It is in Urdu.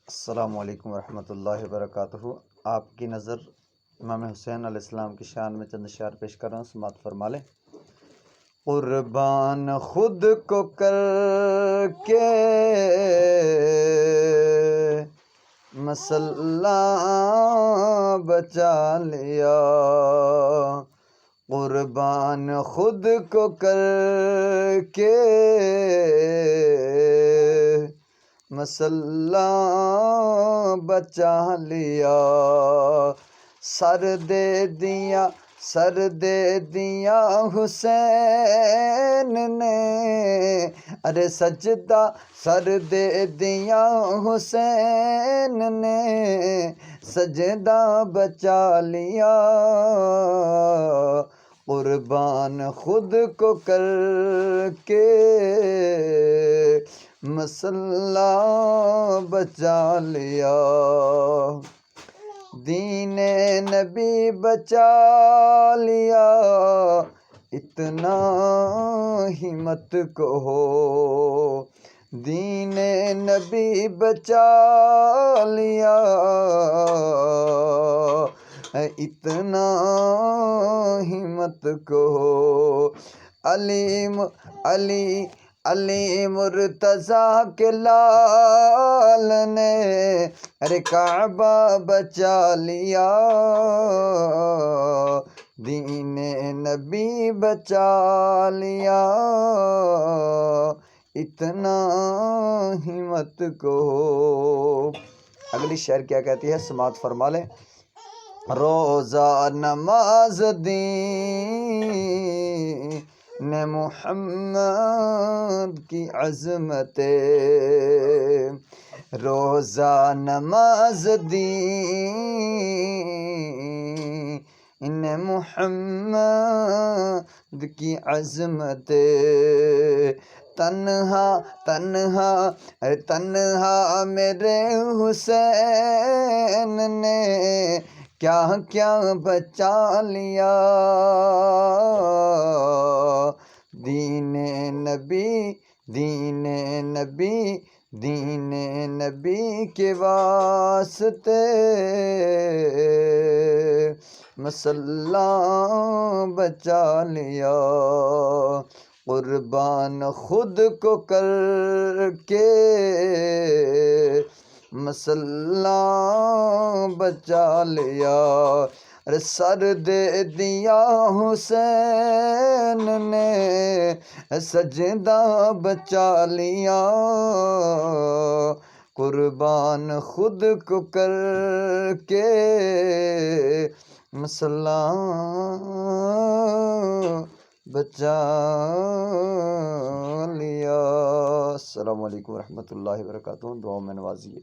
السلام علیکم ورحمۃ اللہ وبرکاتہ۔ آپ کی نظر امام حسین علیہ السلام کی شان میں چند اشعار پیش کر رہا ہوں، سماعت فرما لیں۔ قربان خود کو کر کے مسلح بچا لیا، قربان خود کو کر کے مسلح بچا لیا، سر دے دیا حسین نے، ارے سجدہ سر دے دیا حسین نے، سجدہ بچا لیا، قربان خود کو کر کے مسلح بچا لیا، دین نبی بچا لیا، اتنا ہی مت کہو، دین نبی بچا لیا، اتنا ہی مت کہو، علی مرتضیٰ کے لال نے ارے کعبہ بچا لیا، دین نبی بچا لیا، اتنا ہی مت کہو۔ اگلی شعر کیا کہتی ہے، سماعت فرما لیں۔ روزہ نماز دین محمد کی عظمت، روزہ نماز دین محمد کی عظمت، تنہا میرے حسین نے کیا کیا بچا لیا، دین نبی کے واسطے مسلح بچا لیا، قربان خود کو کر کے مسلح بچا لیا، سر دے دیا حسین نے، سجدہ بچا لیا، قربان خود کو کر کے مسلح بچا لیا۔ السلام علیکم ورحمۃ اللہ وبرکاتہ، دعاؤں میں نوازیے۔